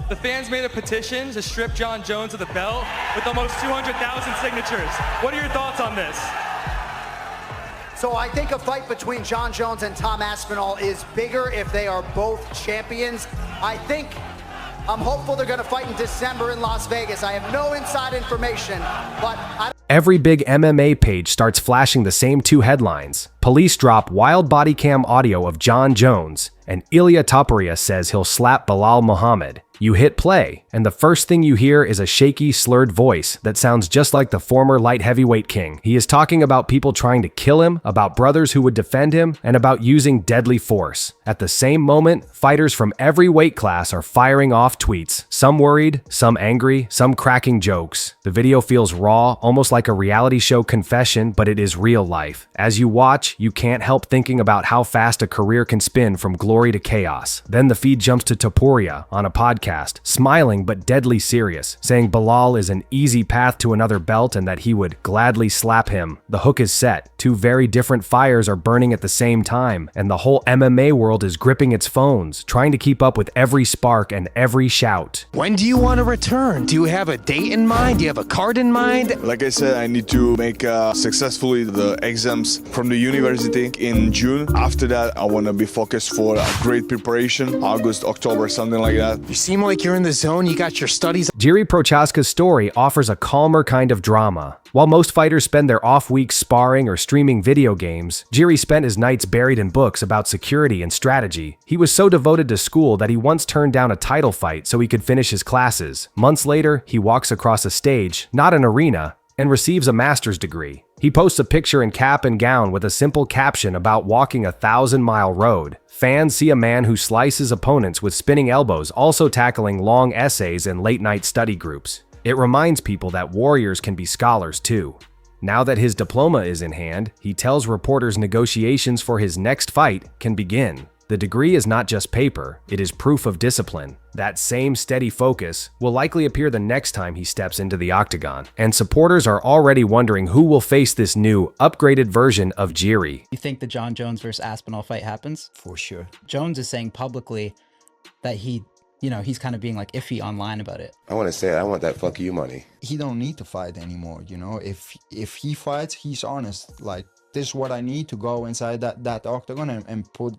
The fans made a petition to strip Jon Jones of the belt with almost 200,000 signatures. What are your thoughts on this? So I think a fight between Jon Jones and Tom Aspinall is bigger if they are both champions. I'm hopeful they're going to fight in December in Las Vegas. I have no inside information, but Every big MMA page starts flashing the same two headlines. Police drop wild body cam audio of Jon Jones, and Ilia Topuria says he'll slap Belal Muhammad. You hit play, and the first thing you hear is a shaky, slurred voice that sounds just like the former light heavyweight king. He is talking about people trying to kill him, about brothers who would defend him, and about using deadly force. At the same moment, fighters from every weight class are firing off tweets, some worried, some angry, some cracking jokes. The video feels raw, almost like a reality show confession, but it is real life. As you watch, you can't help thinking about how fast a career can spin from glory to chaos. Then the feed jumps to Topuria on a podcast, smiling but deadly serious, saying Belal is an easy path to another belt and that he would gladly slap him. The hook is set. Two very different fires are burning at the same time, and the whole MMA world is gripping its phones, trying to keep up with every spark and every shout. When do you want to return? Do you have a date in mind? Do you have a card in mind? Like I said, I need to make successfully the exams from the university in June. After that, I want to be focused for a great preparation, August, October, something like that. You seem like you're in the zone. You got your studies. Jiri Prochazka's story offers a calmer kind of drama. While most fighters spend their off weeks sparring or streaming video games, Jiri spent his nights buried in books about security and strategy. He was so devoted to school that he once turned down a title fight so he could finish his classes. Months later, he walks across a stage, not an arena, and receives a master's degree. He posts a picture in cap and gown with a simple caption about walking a 1,000-mile road. Fans see a man who slices opponents with spinning elbows, also tackling long essays and late-night study groups. It reminds people that warriors can be scholars too. Now that his diploma is in hand, he tells reporters negotiations for his next fight can begin. The degree is not just paper, it is proof of discipline. That same steady focus will likely appear the next time he steps into the octagon, and supporters are already wondering who will face this new, upgraded version of Jiri. You think the Jon Jones versus Aspinall fight happens? For sure. Jones is saying publicly that he's kind of being like iffy online about it. I want to say I want that fuck you money. He don't need to fight anymore, you know? If he fights, he's honest. Like, this is what I need to go inside that octagon and put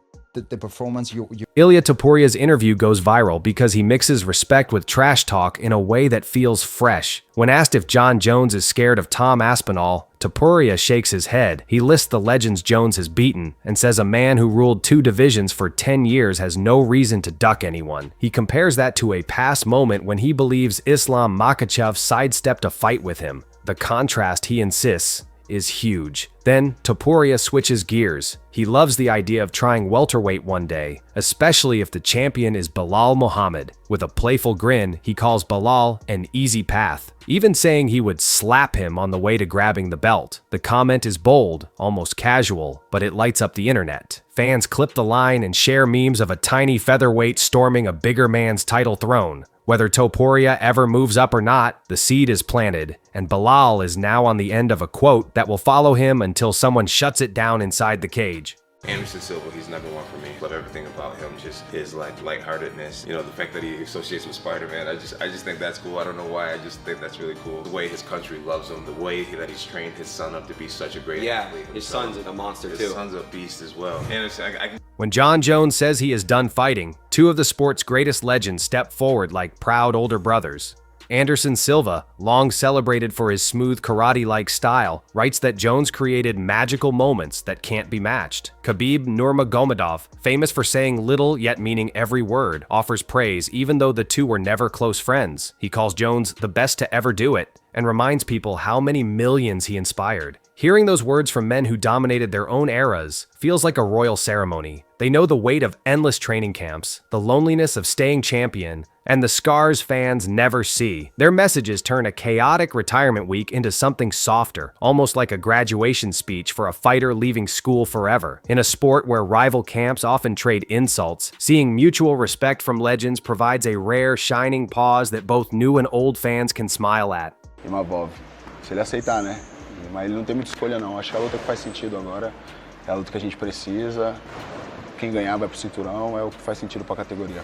the performance you Ilia Topuria's interview goes viral because he mixes respect with trash talk in a way that feels fresh. When asked if Jon Jones is scared of Tom Aspinall, Topuria shakes his head. He lists the legends Jones has beaten and says a man who ruled 2 divisions for 10 years has no reason to duck anyone. He compares that to a past moment when he believes Islam Makhachev sidestepped a fight with him. The contrast, he insists, is huge. Then Topuria switches gears. He loves the idea of trying welterweight one day, especially if the champion is Belal Muhammad. With a playful grin, he calls Belal an easy path, even saying he would slap him on the way to grabbing the belt. The comment is bold, almost casual, but it lights up the internet. Fans clip the line and share memes of a tiny featherweight storming a bigger man's title throne. Whether Topuria ever moves up or not, the seed is planted, and Belal is now on the end of a quote that will follow him until someone shuts it down inside the cage. Anderson Silva, he's number one for me. Love everything about him, just his lightheartedness. You know, the fact that he associates with Spider-Man, I just think that's cool. I don't know why, I just think that's really cool. The way his country loves him, the way that he's trained his son up to be such a great athlete. His son's a monster too. His son's a beast as well. Anderson, When Jon Jones says he is done fighting, 2 of the sport's greatest legends step forward like proud older brothers. Anderson Silva, long celebrated for his smooth karate-like style, writes that Jones created magical moments that can't be matched. Khabib Nurmagomedov, famous for saying little yet meaning every word, offers praise even though the two were never close friends. He calls Jones the best to ever do it, and reminds people how many millions he inspired. Hearing those words from men who dominated their own eras feels like a royal ceremony. They know the weight of endless training camps, the loneliness of staying champion, and the scars fans never see. Their messages turn a chaotic retirement week into something softer, almost like a graduation speech for a fighter leaving school forever. In a sport where rival camps often trade insults, seeing mutual respect from legends provides a rare, shining pause that both new and old fans can smile at. Imavov, se ele aceitar, né? Mas ele não tem muita escolha não. Acho que a luta que faz sentido agora é a luta que a gente precisa. Quem ganhar vai pro cinturão, é o que faz sentido pra categoria.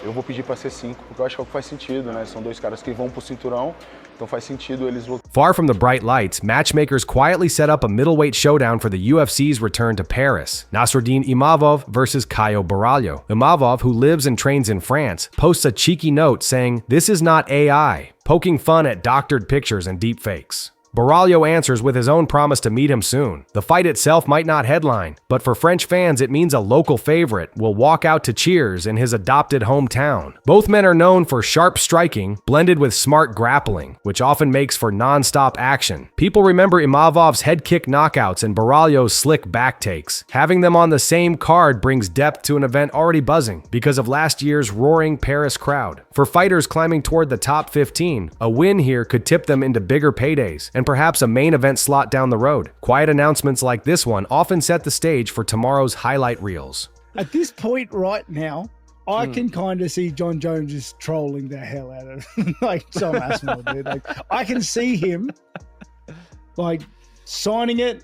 Eu vou pedir para ser 5, porque eu acho que é o que faz sentido, né? São dois caras que vão pro cinturão, então faz sentido eles lutarem. Far from the bright lights, matchmakers quietly set up a middleweight showdown for the UFC's return to Paris. Nasruddin Imavov versus Caio Borralho. Imavov, who lives and trains in France, posts a cheeky note saying, "This is not AI," poking fun at doctored pictures and deepfakes. Borralho answers with his own promise to meet him soon. The fight itself might not headline, but for French fans it means a local favorite will walk out to cheers in his adopted hometown. Both men are known for sharp striking, blended with smart grappling, which often makes for non-stop action. People remember Imavov's head kick knockouts and Borralho's slick back takes. Having them on the same card brings depth to an event already buzzing because of last year's roaring Paris crowd. For fighters climbing toward the top 15, a win here could tip them into bigger paydays and perhaps a main event slot down the road. Quiet announcements like this one often set the stage for tomorrow's highlight reels. At this point right now, I can kind of see Jon Jones just trolling the hell out of like Tom Aspinall, dude. Like I can see him like signing it,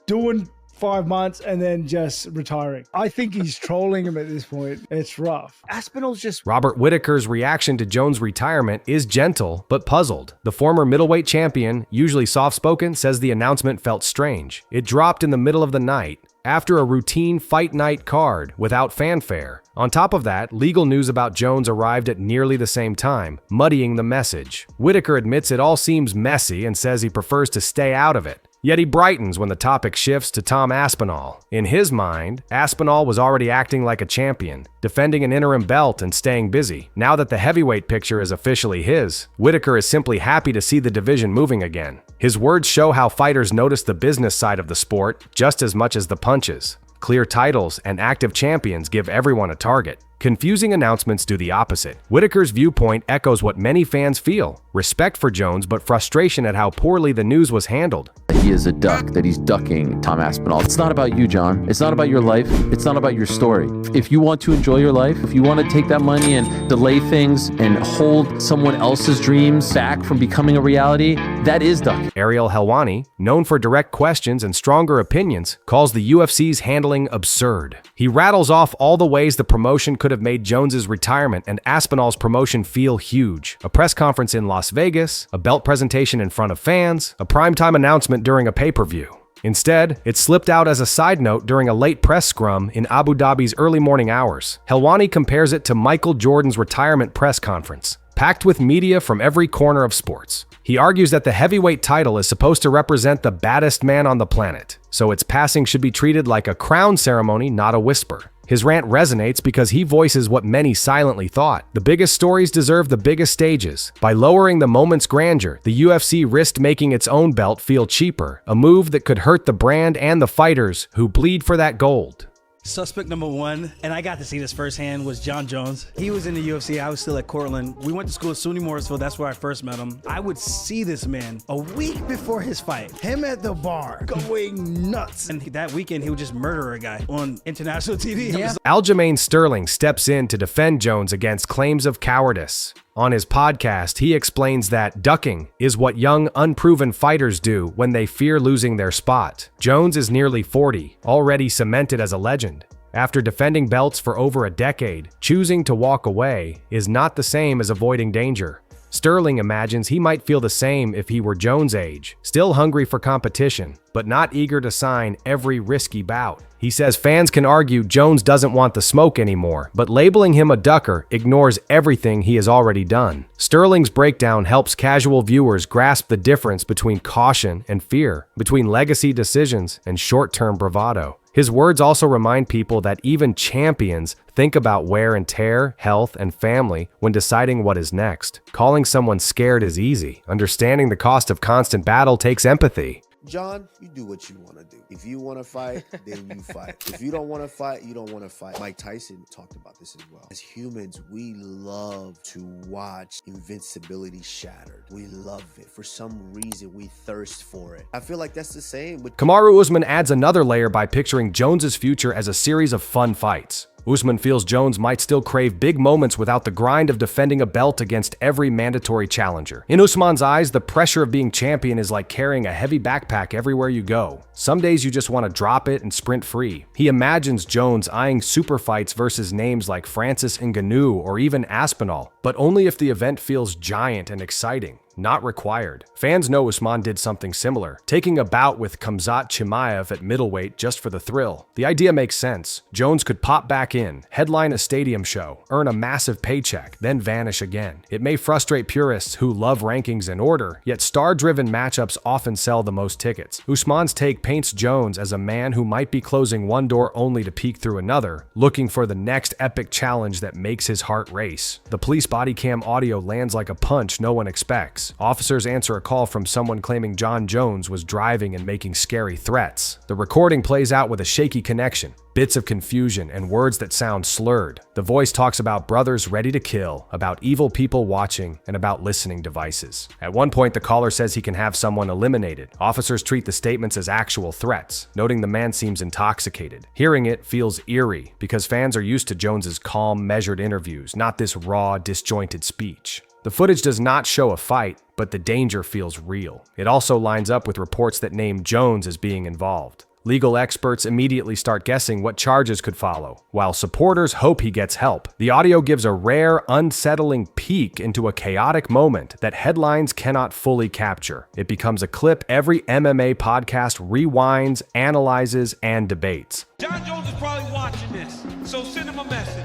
doing 5 months and then just retiring. I think he's trolling him at this point. It's rough. Aspinall's just... Robert Whittaker's reaction to Jones' retirement is gentle but puzzled. The former middleweight champion, usually soft-spoken, says the announcement felt strange. It dropped in the middle of the night, after a routine fight night card without fanfare. On top of that, legal news about Jones arrived at nearly the same time, muddying the message. Whittaker admits it all seems messy and says he prefers to stay out of it. Yet he brightens when the topic shifts to Tom Aspinall. In his mind, Aspinall was already acting like a champion, defending an interim belt and staying busy. Now that the heavyweight picture is officially his, Whittaker is simply happy to see the division moving again. His words show how fighters notice the business side of the sport just as much as the punches. Clear titles and active champions give everyone a target. Confusing announcements do the opposite. Whittaker's viewpoint echoes what many fans feel: respect for Jones, but frustration at how poorly the news was handled. He is a duck, that he's ducking Tom Aspinall. It's not about you, John. It's not about your life. It's not about your story. If you want to enjoy your life, if you want to take that money and delay things and hold someone else's dreams back from becoming a reality, that is ducking. Ariel Helwani, known for direct questions and stronger opinions, calls the UFC's handling absurd. He rattles off all the ways the promotion could have made Jones's retirement and Aspinall's promotion feel huge. A press conference in Las Vegas, a belt presentation in front of fans, a primetime announcement during a pay-per-view. Instead, it slipped out as a side note during a late press scrum in Abu Dhabi's early morning hours. Helwani compares it to Michael Jordan's retirement press conference, packed with media from every corner of sports. He argues that the heavyweight title is supposed to represent the baddest man on the planet, so its passing should be treated like a crown ceremony, not a whisper. His rant resonates because he voices what many silently thought. The biggest stories deserve the biggest stages. By lowering the moment's grandeur, the UFC risked making its own belt feel cheaper, a move that could hurt the brand and the fighters who bleed for that gold. Suspect number one, and I got to see this firsthand, was Jon Jones. He was in the UFC, I was still at Cortland. We went to school at SUNY Morrisville, that's where I first met him. I would see this man a week before his fight. Him at the bar, going nuts. And that weekend, he would just murder a guy on international TV. Yeah. Aljamain Sterling steps in to defend Jones against claims of cowardice. On his podcast, he explains that ducking is what young, unproven fighters do when they fear losing their spot. Jones is nearly 40, already cemented as a legend. After defending belts for over a decade, choosing to walk away is not the same as avoiding danger. Sterling imagines he might feel the same if he were Jones' age, still hungry for competition, but not eager to sign every risky bout. He says fans can argue Jones doesn't want the smoke anymore, but labeling him a ducker ignores everything he has already done. Sterling's breakdown helps casual viewers grasp the difference between caution and fear, between legacy decisions and short-term bravado. His words also remind people that even champions think about wear and tear, health, and family when deciding what is next. Calling someone scared is easy. Understanding the cost of constant battle takes empathy. John, you do what you want to do. If you want to fight, then you fight. If you don't want to fight, you don't want to fight. Mike Tyson talked about this as well. As humans, we love to watch invincibility shattered. We love it. For some reason, we thirst for it. I feel like that's the same with... Kamaru Usman adds another layer by picturing Jones's future as a series of fun fights. Usman feels Jones might still crave big moments without the grind of defending a belt against every mandatory challenger. In Usman's eyes, the pressure of being champion is like carrying a heavy backpack everywhere you go. Some days you just want to drop it and sprint free. He imagines Jones eyeing super fights versus names like Francis Ngannou or even Aspinall, but only if the event feels giant and exciting. Not required. Fans know Usman did something similar, taking a bout with Khamzat Chimaev at middleweight just for the thrill. The idea makes sense. Jones could pop back in, headline a stadium show, earn a massive paycheck, then vanish again. It may frustrate purists who love rankings and order, yet star-driven matchups often sell the most tickets. Usman's take paints Jones as a man who might be closing one door only to peek through another, looking for the next epic challenge that makes his heart race. The police body cam audio lands like a punch no one expects. Officers answer a call from someone claiming Jon Jones was driving and making scary threats. The recording plays out with a shaky connection, bits of confusion, and words that sound slurred. The voice talks about brothers ready to kill, about evil people watching, and about listening devices. At one point, the caller says he can have someone eliminated. Officers treat the statements as actual threats, noting the man seems intoxicated. Hearing it feels eerie, because fans are used to Jones's calm, measured interviews, not this raw, disjointed speech. The footage does not show a fight, but the danger feels real. It also lines up with reports that name Jones as being involved. Legal experts immediately start guessing what charges could follow, while supporters hope he gets help. The audio gives a rare, unsettling peek into a chaotic moment that headlines cannot fully capture. It becomes a clip every MMA podcast rewinds, analyzes, and debates. Jon Jones is probably watching this, so send him a message.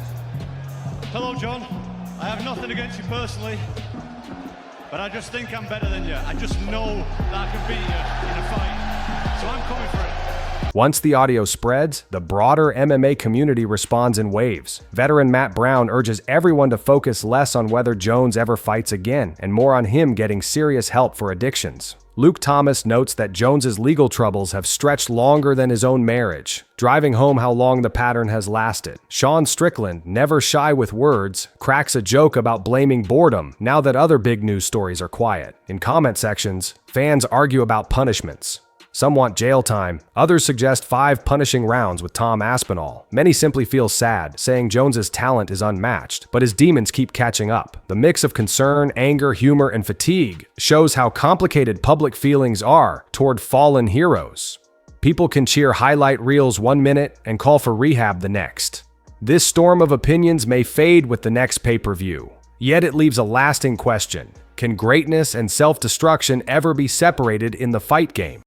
Hello, Jon. I have nothing against you personally, but I just think I'm better than you. I just know that I can beat you in a fight, so I'm coming for it. Once the audio spreads, the broader MMA community responds in waves. Veteran Matt Brown urges everyone to focus less on whether Jones ever fights again, and more on him getting serious help for addictions. Luke Thomas notes that Jones's legal troubles have stretched longer than his own marriage, driving home how long the pattern has lasted. Sean Strickland, never shy with words, cracks a joke about blaming boredom now that other big news stories are quiet. In comment sections, fans argue about punishments. Some want jail time, others suggest 5 punishing rounds with Tom Aspinall. Many simply feel sad, saying Jones's talent is unmatched, but his demons keep catching up. The mix of concern, anger, humor, and fatigue shows how complicated public feelings are toward fallen heroes. People can cheer highlight reels 1 minute and call for rehab the next. This storm of opinions may fade with the next pay-per-view, yet it leaves a lasting question. Can greatness and self-destruction ever be separated in the fight game?